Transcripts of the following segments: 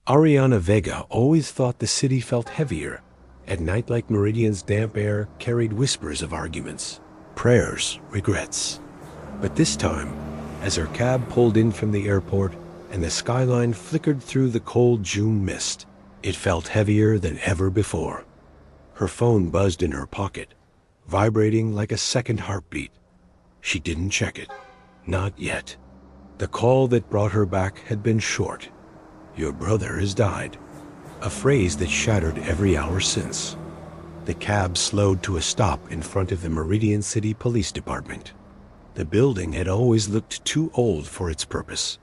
Ariana Vega always thought the city felt heavier. At night, like Meridian's damp air carried whispers of arguments, prayers, regrets. But this time, as her cab pulled in from the airport and the skyline flickered through the cold June mist, it felt heavier than ever before. Her phone buzzed in her pocket, vibrating like a second heartbeat. She didn't check it. Not yet. The call that brought her back had been short. "Your brother has died." A phrase that shattered every hour since. The cab slowed to a stop in front of the Meridian City Police Department. The building had always looked too old for its purpose.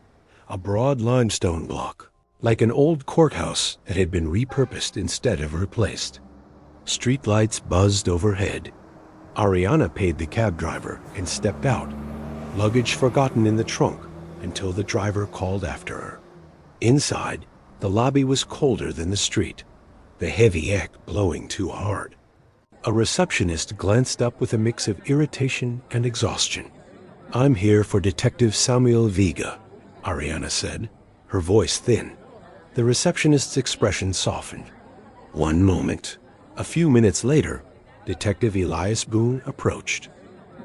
A broad limestone block, like an old courthouse that had been repurposed instead of replaced. Streetlights buzzed overhead. Ariana paid the cab driver and stepped out, luggage forgotten in the trunk until the driver called after her. Inside, the lobby was colder than the street, the heavy air blowing too hard. A receptionist glanced up with a mix of irritation and exhaustion. "I'm here for Detective Samuel Vega," Ariana said, her voice thin. The receptionist's expression softened. "One moment." A few minutes later, Detective Elias Boone approached.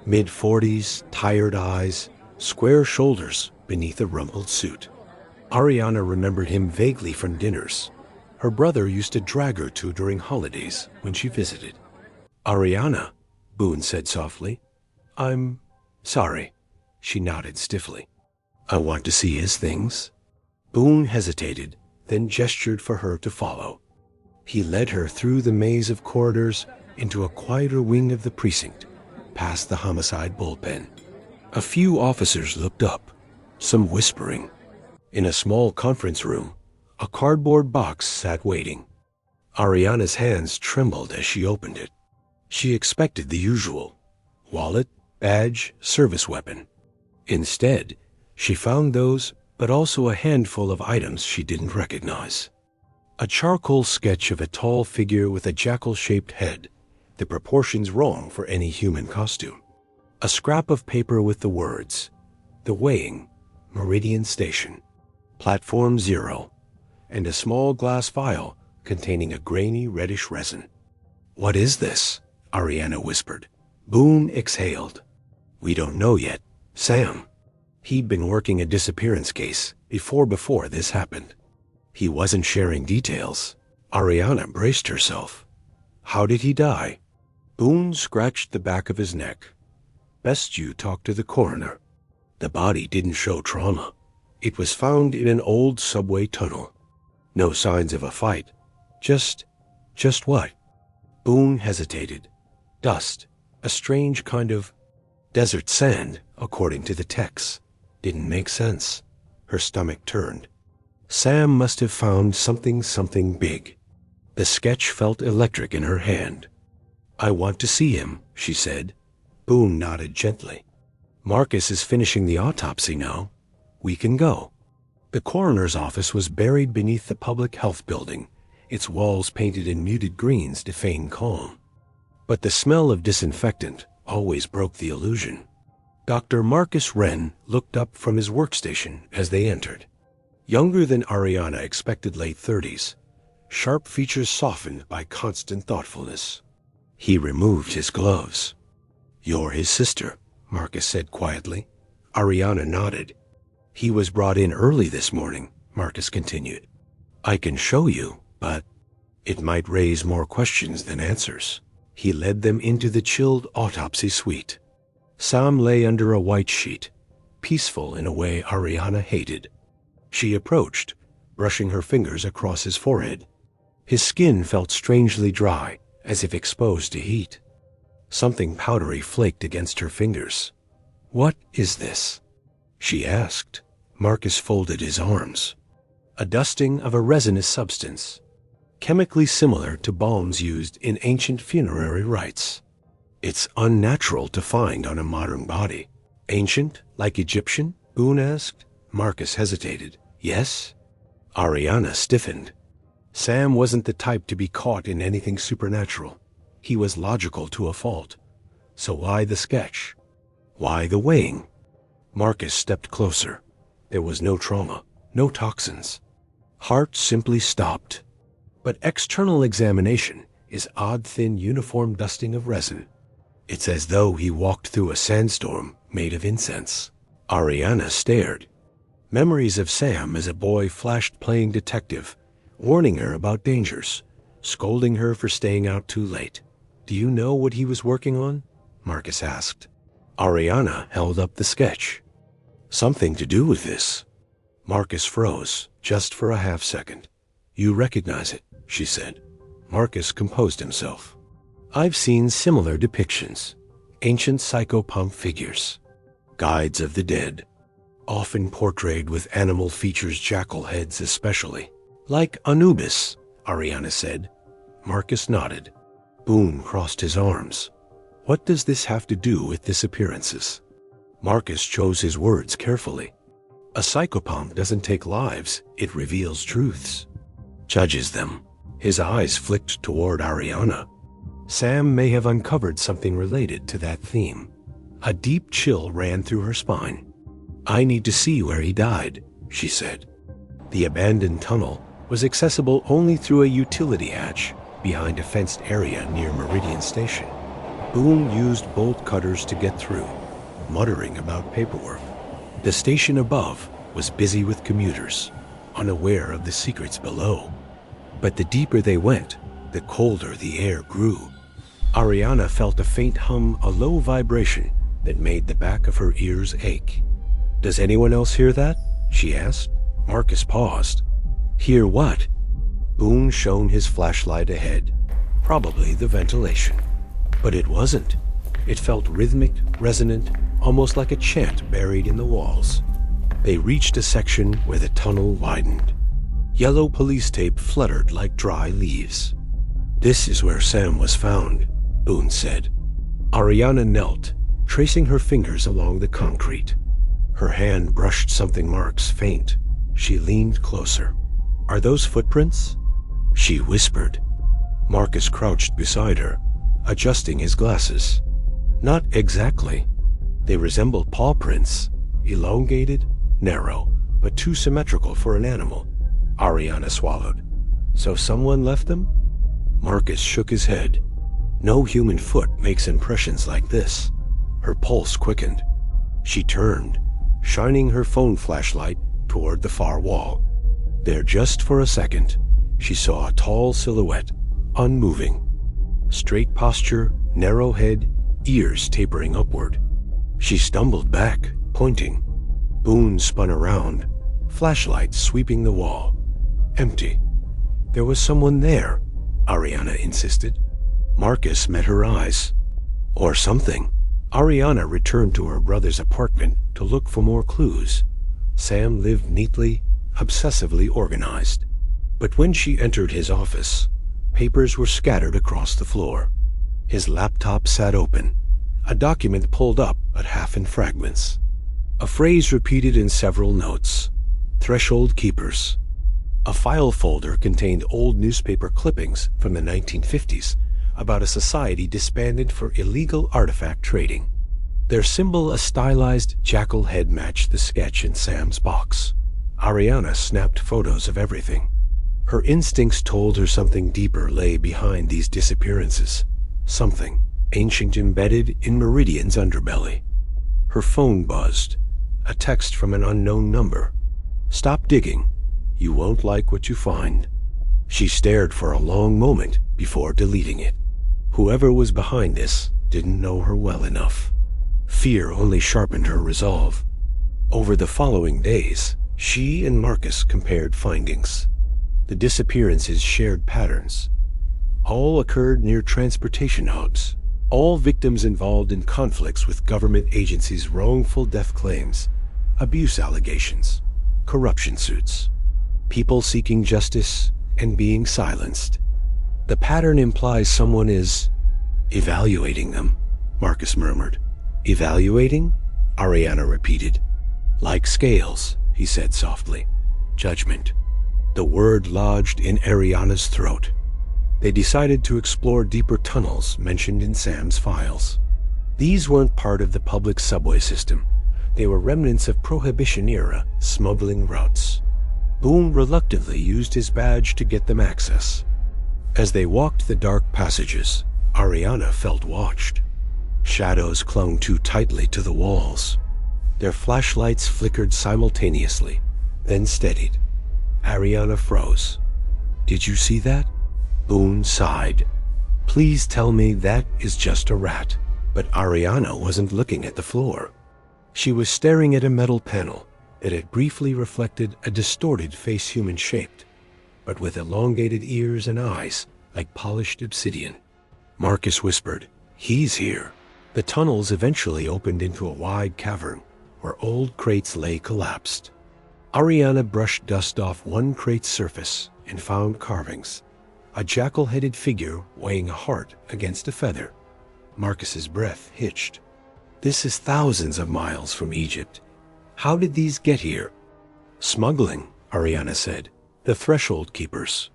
Mid-40s, tired eyes, square shoulders beneath a rumpled suit. Ariana remembered him vaguely from dinners. Her brother used to drag her to during holidays when she visited. "Ariana," Boone said softly. "I'm sorry." She nodded stiffly. "I want to see his things." Boone hesitated, then gestured for her to follow. He led her through the maze of corridors into a quieter wing of the precinct, past the homicide bullpen. A few officers looked up, some whispering. In a small conference room, a cardboard box sat waiting. Ariana's hands trembled as she opened it. She expected the usual: wallet, badge, service weapon. Instead, she found those, but also a handful of items she didn't recognize. A charcoal sketch of a tall figure with a jackal-shaped head, the proportions wrong for any human costume. A scrap of paper with the words, "The Weighing, Meridian Station, Platform 0, and a small glass vial containing a grainy reddish resin. "What is this?" Ariana whispered. Boone exhaled. "We don't know yet. Sam." He'd been working a disappearance case before this happened. He wasn't sharing details. Ariana braced herself. "How did he die?" Boone scratched the back of his neck. "Best you talk to the coroner. The body didn't show trauma. It was found in an old subway tunnel. No signs of a fight. Just what?" Boone hesitated. "Dust. A strange kind of desert sand, according to the text. Didn't make sense." Her stomach turned. Sam must have found something big. The sketch felt electric in her hand. "I want to see him," she said. Boone nodded gently. "Marcus is finishing the autopsy now. We can go." The coroner's office was buried beneath the public health building, its walls painted in muted greens to feign calm. But the smell of disinfectant always broke the illusion. Dr. Marcus Wren looked up from his workstation as they entered. Younger than Ariana expected, late 30s, sharp features softened by constant thoughtfulness. He removed his gloves. "You're his sister," Marcus said quietly. Ariana nodded. "He was brought in early this morning," Marcus continued. "I can show you, but it might raise more questions than answers." He led them into the chilled autopsy suite. Sam lay under a white sheet, peaceful in a way Ariana hated. She approached, brushing her fingers across his forehead. His skin felt strangely dry, as if exposed to heat. Something powdery flaked against her fingers. "What is this?" she asked. Marcus folded his arms. "A dusting of a resinous substance, chemically similar to balms used in ancient funerary rites. It's unnatural to find on a modern body." "Ancient, like Egyptian?" Boone asked. Marcus hesitated. "Yes." Ariana stiffened. Sam wasn't the type to be caught in anything supernatural. He was logical to a fault. So why the sketch? Why the weighing? Marcus stepped closer. There was no trauma, no toxins. Heart simply stopped. But external examination is odd, thin, uniform dusting of resin. It's as though he walked through a sandstorm made of incense. Ariana stared. Memories of Sam as a boy flashed playing detective, warning her about dangers, scolding her for staying out too late. "Do you know what he was working on?" Marcus asked. Ariana held up the sketch. "Something to do with this." Marcus froze, just for a half second. "You recognize it," she said. Marcus composed himself. "I've seen similar depictions. Ancient psychopomp figures. Guides of the dead. Often portrayed with animal features, jackal heads especially. Like Anubis," Ariana said. Marcus nodded. Boone crossed his arms. "What does this have to do with disappearances?" Marcus chose his words carefully. "A psychopomp doesn't take lives, it reveals truths. Judges them." His eyes flicked toward Ariana. Sam may have uncovered something related to that theme. A deep chill ran through her spine. "I need to see where he died," she said. The abandoned tunnel was accessible only through a utility hatch behind a fenced area near Meridian Station. Boone used bolt cutters to get through, muttering about paperwork. The station above was busy with commuters, unaware of the secrets below. But the deeper they went, the colder the air grew. Ariana felt a faint hum, a low vibration that made the back of her ears ache. "Does anyone else hear that?" she asked. Marcus paused. "Hear what?" Boone shone his flashlight ahead. Probably the ventilation. But it wasn't. It felt rhythmic, resonant, almost like a chant buried in the walls. They reached a section where the tunnel widened. Yellow police tape fluttered like dry leaves. "This is where Sam was found," Boone said. Ariana knelt, tracing her fingers along the concrete. Her hand brushed something marks faint. She leaned closer. "Are those footprints?" she whispered. Marcus crouched beside her, adjusting his glasses. "Not exactly. They resemble paw prints, elongated, narrow, but too symmetrical for an animal." Ariana swallowed. "So someone left them?" Marcus shook his head. "No human foot makes impressions like this." Her pulse quickened. She turned, shining her phone flashlight toward the far wall. There, just for a second, she saw a tall silhouette, unmoving. Straight posture, narrow head, ears tapering upward. She stumbled back, pointing. Boone spun around, flashlight sweeping the wall. Empty. "There was someone there," Ariana insisted. Marcus met her eyes. "Or something." Ariana returned to her brother's apartment to look for more clues. Sam lived neatly, obsessively organized. But when she entered his office, papers were scattered across the floor. His laptop sat open, a document pulled up but half in fragments. A phrase repeated in several notes. "Threshold keepers." A file folder contained old newspaper clippings from the 1950s about a society disbanded for illegal artifact trading. Their symbol, a stylized jackal head, matched the sketch in Sam's box. Ariana snapped photos of everything. Her instincts told her something deeper lay behind these disappearances. Something ancient embedded in Meridian's underbelly. Her phone buzzed. A text from an unknown number. "Stop digging. You won't like what you find." She stared for a long moment before deleting it. Whoever was behind this didn't know her well enough. Fear only sharpened her resolve. Over the following days, she and Marcus compared findings. The disappearances shared patterns. All occurred near transportation hubs. All victims involved in conflicts with government agencies, wrongful death claims, abuse allegations, corruption suits. People seeking justice and being silenced. "The pattern implies someone is evaluating them," Marcus murmured. "Evaluating?" Ariana repeated. "Like scales," he said softly. "Judgment." The word lodged in Ariana's throat. They decided to explore deeper tunnels mentioned in Sam's files. These weren't part of the public subway system. They were remnants of Prohibition-era smuggling routes. Boone reluctantly used his badge to get them access. As they walked the dark passages, Ariana felt watched. Shadows clung too tightly to the walls. Their flashlights flickered simultaneously, then steadied. Ariana froze. "Did you see that?" Boone sighed. "Please tell me that is just a rat." But Ariana wasn't looking at the floor. She was staring at a metal panel that had briefly reflected a distorted face human-shaped, but with elongated ears and eyes like polished obsidian. Marcus whispered, "He's here." The tunnels eventually opened into a wide cavern where old crates lay collapsed. Ariana brushed dust off one crate's surface and found carvings. A jackal-headed figure weighing a heart against a feather. Marcus's breath hitched. "This is thousands of miles from Egypt. How did these get here?" "Smuggling," Ariana said. "The threshold keepers."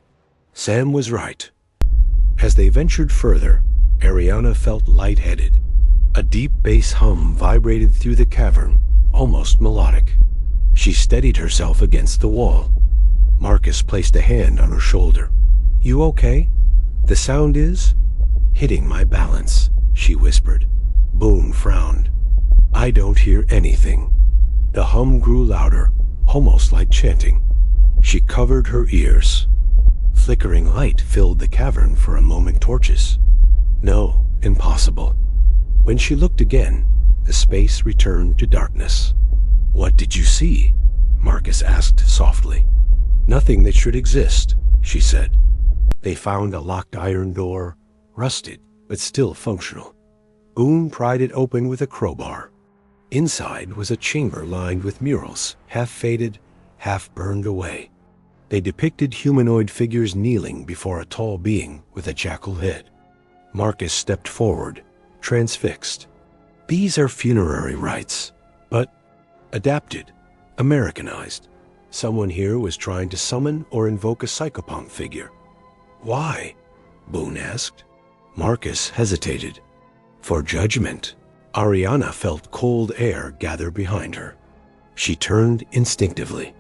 Sam was right. As they ventured further, Ariana felt lightheaded. A deep bass hum vibrated through the cavern, almost melodic. She steadied herself against the wall. Marcus placed a hand on her shoulder. "You okay?" "The sound is hitting my balance," she whispered. Boone frowned. "I don't hear anything." The hum grew louder, almost like chanting. She covered her ears. Flickering light filled the cavern for a moment. Torches. No, impossible. When she looked again, the space returned to darkness. "What did you see?" Marcus asked softly. "Nothing that should exist," she said. They found a locked iron door, rusted but still functional. Boone pried it open with a crowbar. Inside was a chamber lined with murals, half faded, half burned away. They depicted humanoid figures kneeling before a tall being with a jackal head. Marcus stepped forward, transfixed. "These are funerary rites, but adapted, Americanized. Someone here was trying to summon or invoke a psychopomp figure." "Why?" Boone asked. Marcus hesitated. "For judgment." Ariana felt cold air gather behind her. She turned instinctively.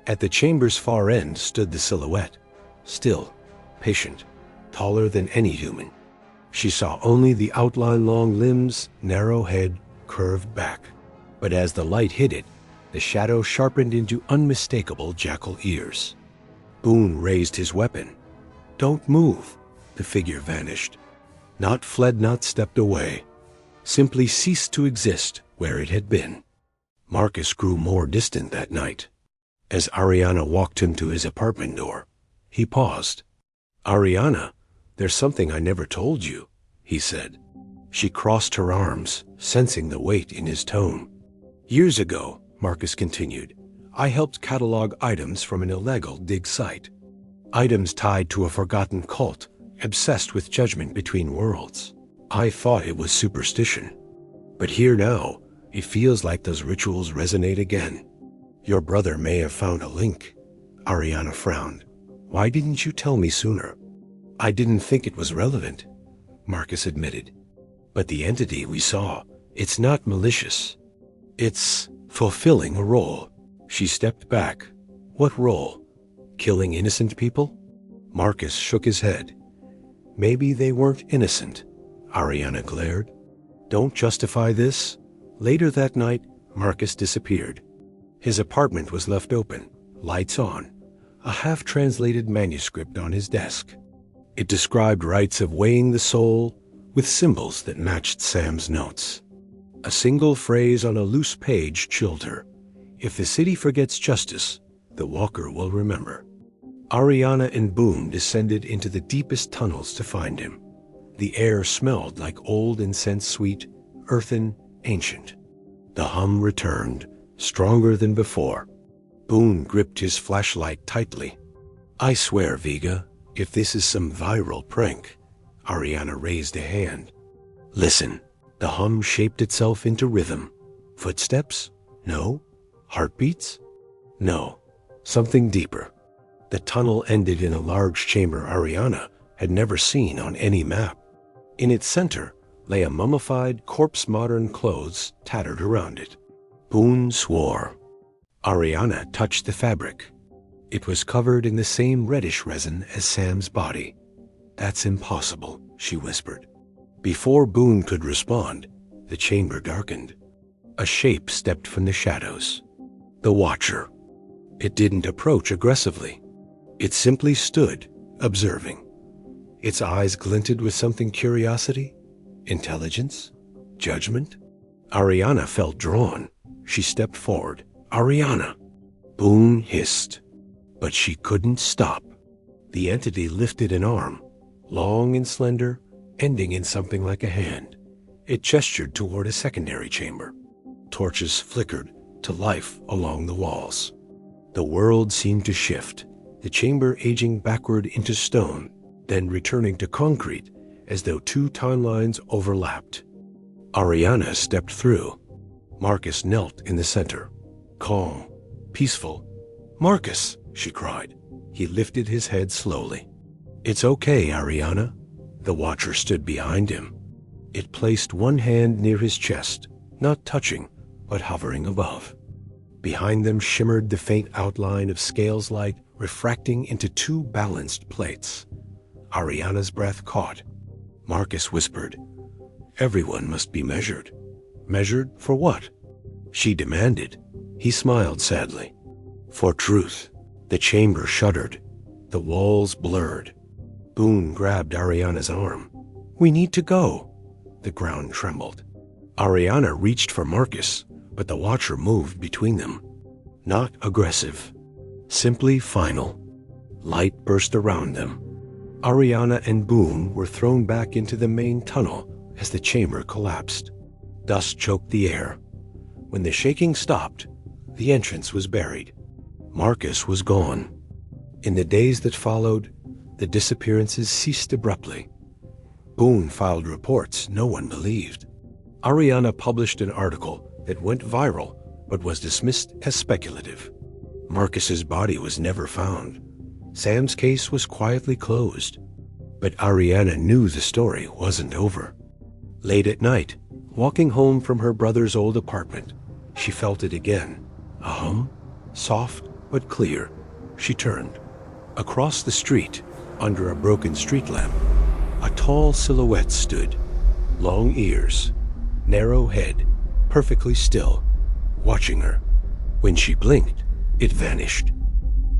At the chamber's far end stood the silhouette, still, patient, taller than any human. She saw only the outline-long limbs, narrow head, curved back. But as the light hit it, the shadow sharpened into unmistakable jackal ears. Boone raised his weapon. "Don't move." The figure vanished. Not fled, not stepped away. Simply ceased to exist where it had been. Marcus grew more distant that night. As Ariana walked him to his apartment door, he paused. "Ariana, there's something I never told you," he said. She crossed her arms, sensing the weight in his tone. "Years ago," Marcus continued, "I helped catalog items from an illegal dig site. Items tied to a forgotten cult, obsessed with judgment between worlds. I thought it was superstition. But here now, it feels like those rituals resonate again. Your brother may have found a link." Ariana frowned. "Why didn't you tell me sooner?" "I didn't think it was relevant," Marcus admitted. "But the entity we saw, it's not malicious. It's fulfilling a role." She stepped back. "What role? Killing innocent people?" Marcus shook his head. "Maybe they weren't innocent," Ariana glared. "Don't justify this." Later that night, Marcus disappeared. His apartment was left open, lights on, a half-translated manuscript on his desk. It described rites of weighing the soul with symbols that matched Sam's notes. A single phrase on a loose page chilled her. "If the city forgets justice, the walker will remember." Ariana and Boone descended into the deepest tunnels to find him. The air smelled like old incense, sweet, earthen, ancient. The hum returned, stronger than before. Boone gripped his flashlight tightly. "I swear, Vega, if this is some viral prank." Ariana raised a hand. "Listen." The hum shaped itself into rhythm. Footsteps? No. Heartbeats? No. Something deeper. The tunnel ended in a large chamber Ariana had never seen on any map. In its center lay a mummified corpse, modern clothes tattered around it. Boone swore. Ariana touched the fabric. It was covered in the same reddish resin as Sam's body. "That's impossible," she whispered. Before Boone could respond, the chamber darkened. A shape stepped from the shadows. The Watcher. It didn't approach aggressively. It simply stood, observing. Its eyes glinted with something: curiosity, intelligence, judgment. Ariana felt drawn. She stepped forward. "Ariana!" Boone hissed. But she couldn't stop. The entity lifted an arm, long and slender, ending in something like a hand. It gestured toward a secondary chamber. Torches flickered to life along the walls. The world seemed to shift, the chamber aging backward into stone, then returning to concrete as though two timelines overlapped. Ariana stepped through. Marcus knelt in the center, calm, peaceful. "Marcus!" she cried. He lifted his head slowly. "It's okay, Ariana." The Watcher stood behind him. It placed one hand near his chest, not touching, but hovering above. Behind them shimmered the faint outline of scales light refracting into two balanced plates. Ariana's breath caught. Marcus whispered, "Everyone must be measured." "Measured for what?" she demanded. He smiled sadly. "For truth." The chamber shuddered. The walls blurred. Boone grabbed Ariana's arm. "We need to go." The ground trembled. Ariana reached for Marcus, but the Watcher moved between them. Not aggressive, simply final. Light burst around them. Ariana and Boone were thrown back into the main tunnel as the chamber collapsed. Dust choked the air. When the shaking stopped, the entrance was buried. Marcus was gone. In the days that followed, the disappearances ceased abruptly. Boone filed reports no one believed. Ariana published an article that went viral but was dismissed as speculative. Marcus's body was never found. Sam's case was quietly closed. But Ariana knew the story wasn't over. Late at night, walking home from her brother's old apartment, she felt it again. A hum, soft but clear. She turned. Across the street, under a broken street lamp, a tall silhouette stood. Long ears, narrow head, perfectly still, watching her. When she blinked, it vanished.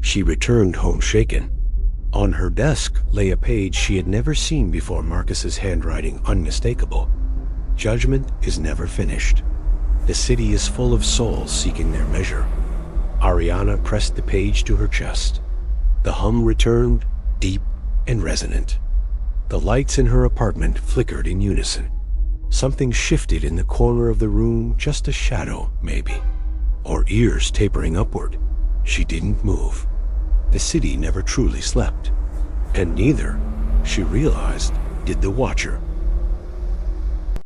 She returned home shaken. On her desk lay a page she had never seen before, Marcus's handwriting unmistakable. "Judgment is never finished. The city is full of souls seeking their measure." Ariana pressed the page to her chest. The hum returned, deep and resonant. The lights in her apartment flickered in unison. Something shifted in the corner of the room, just a shadow, maybe. Or ears tapering upward. She didn't move. The city never truly slept. And neither, she realized, did the Watcher.